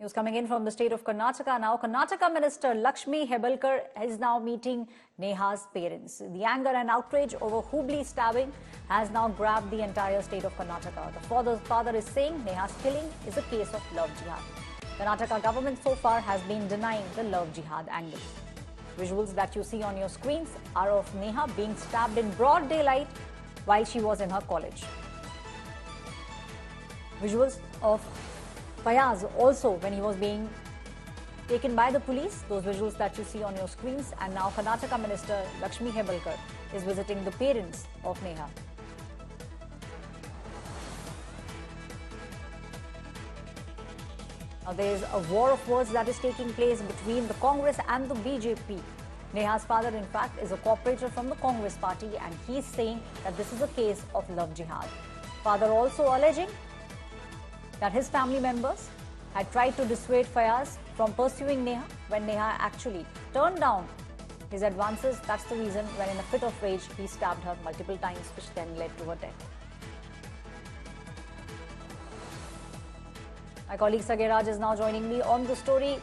News coming in from the state of Karnataka now. Karnataka Minister Lakshmi Hebelkar is now meeting Neha's parents. The anger and outrage over Hubli stabbing has now grabbed the entire state of Karnataka. The father is saying Neha's killing is a case of love jihad. Karnataka government so far has been denying the love jihad angle. Visuals that you see on your screens are of Neha being stabbed in broad daylight while she was in her college. Visuals of Fayaz also when he was being taken by the police. Those visuals that you see on your screens. And now Karnataka Minister Lakshmi Hebelkar is visiting the parents of Neha. Now there is a war of words that is taking place between the Congress and the BJP. Neha's father, in fact, is a cooperator from the Congress party, and he's saying that this is a case of love jihad. Father also alleging that his family members had tried to dissuade Fayaz from pursuing Neha when Neha actually turned down his advances. That's the reason when in a fit of rage, he stabbed her multiple times, which then led to her death. My colleague Sagai Raj is now joining me on the story.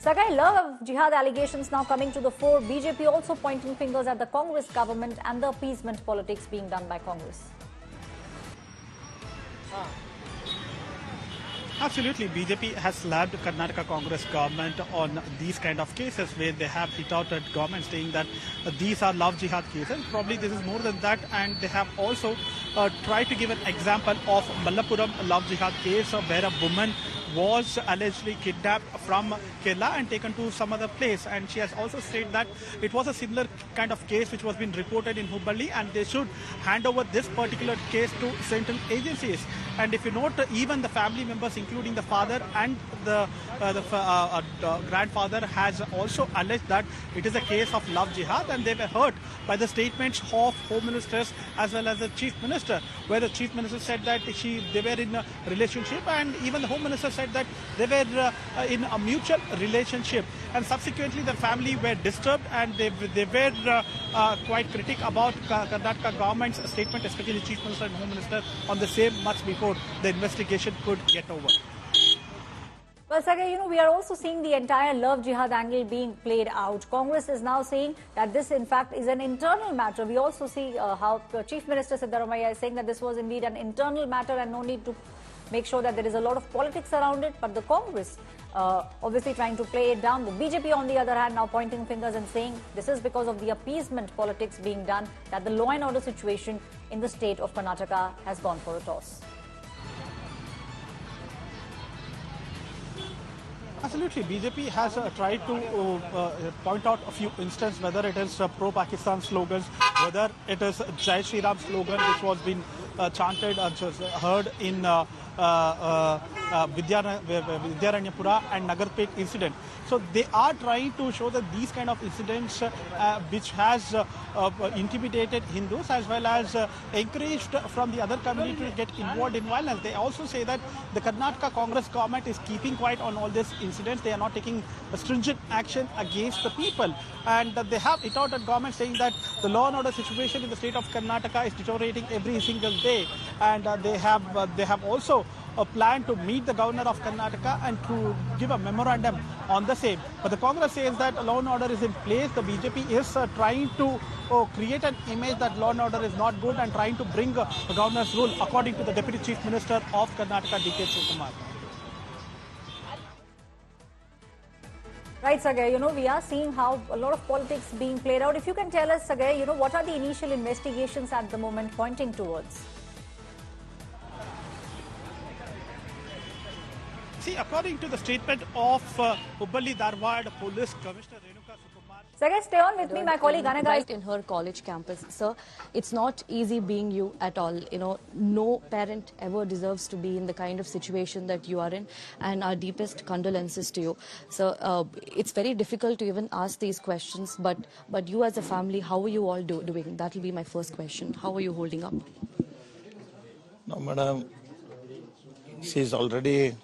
Sagai, love jihad allegations now coming to the fore. BJP also pointing fingers at the Congress government and the appeasement politics being done by Congress. Absolutely. BJP has slapped Karnataka Congress government on these kind of cases where they have hit out at government saying that these are love jihad cases. Probably this is more than that, and they have also tried to give an example of Malappuram love jihad case where a woman was allegedly kidnapped from Kerala and taken to some other place, and she has also said that it was a similar kind of case which was being reported in Hubballi, and they should hand over this particular case to central agencies. And if you note, even the family members, including the father and the grandfather, has also alleged that it is a case of love jihad, and they were hurt by the statements of home ministers as well as the chief minister, where the chief minister said that they were in a relationship, and even the home minister said that they were in a mutual relationship. And subsequently the family were disturbed, and they were quite critical about Karnataka government's statement, especially the chief minister and home minister, on the same much before the investigation could get over. Well, Sagai, we are also seeing the entire love jihad angle being played out. Congress is now saying that this, in fact, is an internal matter. We also see how the Chief Minister Siddaramaiah is saying that this was indeed an internal matter and no need to make sure that there is a lot of politics around it. But the Congress obviously trying to play it down. The BJP, on the other hand, now pointing fingers and saying this is because of the appeasement politics being done, that the law and order situation in the state of Karnataka has gone for a toss. Absolutely. BJP has tried to point out a few instances, whether it is pro-Pakistan slogans, whether it is Jai Shri Ram slogan, which was being chanted and heard in Vidyaranyapura and Nagarpet incident. So they are trying to show that these kind of incidents which has intimidated Hindus as well as encouraged from the other community to get involved in violence. They also say that the Karnataka Congress government is keeping quiet on all these incidents. They are not taking stringent action against the people. And they have hit out at government saying that the law and order situation in the state of Karnataka is deteriorating every single day. And they have also a plan to meet the governor of Karnataka and to give a memorandum on the same. But the Congress says that law and order is in place. The BJP is trying to create an image that law and order is not good and trying to bring the governor's rule, according to the Deputy Chief Minister of Karnataka, D.K. Shivakumar. Right, Sagai, we are seeing how a lot of politics being played out. If you can tell us, Sagai, what are the initial investigations at the moment pointing towards? See, according to the statement of Hubballi Dharwad Police Commissioner Renuka Sukumar. Sagai, stay on with me. My colleague Anaga right in her college campus. Sir, it's not easy being you at all. No parent ever deserves to be in the kind of situation that you are in, and our deepest condolences to you. So it's very difficult to even ask these questions, but you as a family, how are you all doing? That will be my first question. How are you holding up? No, madam, she's already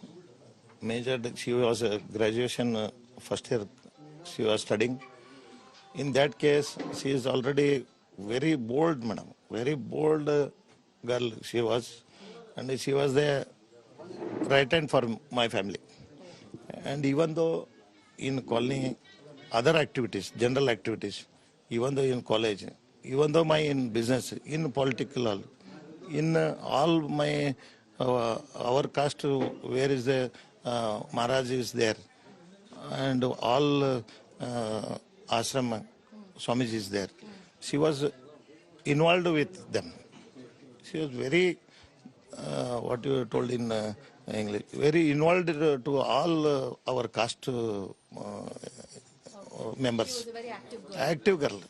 majored. She was a graduation first year she was studying. In that case, she is already very bold, madam. Very bold girl she was. And she was the right hand for my family. And even though in colony, other activities, general activities, even though in college, even though my in business, in political, in all my, our caste, where is the Maharaj is there, and all ashram Swamiji is there. She was involved with them. She was very, what you told in English, very involved to all our caste members. She was a very active girl. Active girl.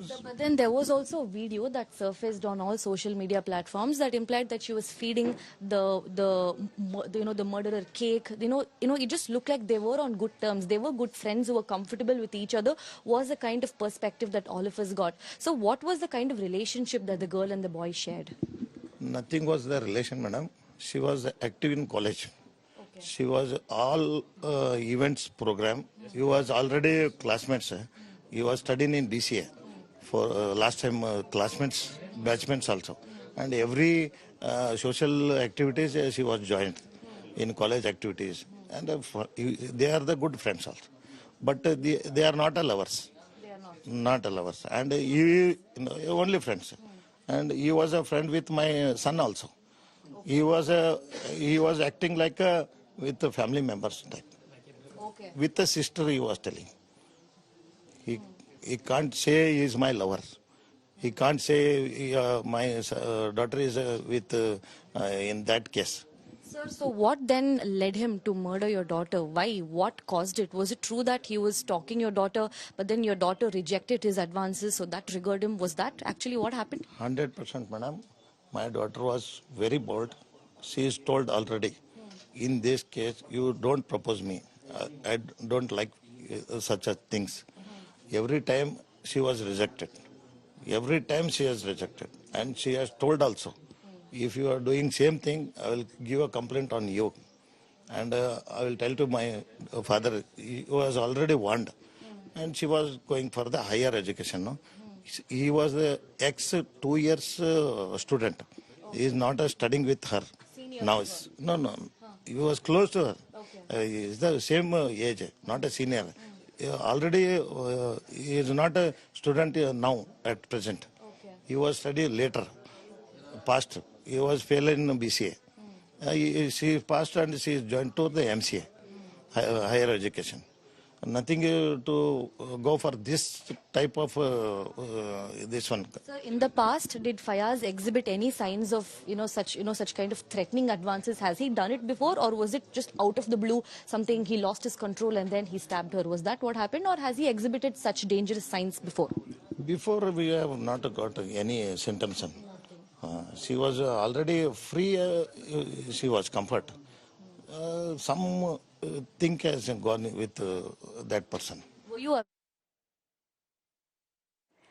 So, but then there was also a video that surfaced on all social media platforms that implied that she was feeding the murderer cake. It just looked like they were on good terms. They were good friends who were comfortable with each other. Was the kind of perspective that all of us got. So, what was the kind of relationship that the girl and the boy shared? Nothing was the relation, madam. She was active in college. Okay. She was all events program. He was already classmates. He was studying in DCA. For last time classmates, batchmates also. And every social activities she was joined in college activities. And they are the good friends also. But they are not a lovers. They are not. Not a lovers. And only friends. And he was a friend with my son also. He was acting like with the family members type. Okay. With the sister he was telling. He can't say he is my lover. He can't say my daughter is with in that case. Sir, so what then led him to murder your daughter? Why? What caused it? Was it true that he was stalking your daughter, but then your daughter rejected his advances, so that triggered him? Was that actually what happened? 100%, madam. My daughter was very bold. She is told already, in this case, you don't propose me. I don't like such things. Every time she was rejected. Every time she has rejected. And she has told also, if you are doing same thing, I will give a complaint on you. And I will tell to my father, he was already warned. And she was going for the higher education. No? He was the ex 2 years student. He is not studying with her. Senior Now, no. He was close to her. Okay. He is the same age, not a senior. Already he is not a student now at present. Okay. He was studying later, past. He was failed in BCA. She passed and she joined to the MCA, higher education. Nothing to go for this type of this one. Sir, in the past, did Fayaz exhibit any signs of such kind of threatening advances? Has he done it before, or was it just out of the blue something he lost his control and then he stabbed her? Was that what happened, or has he exhibited such dangerous signs before? Before we have not got any symptoms. She was already free. She was comfort. Some thing has gone with that person. Were you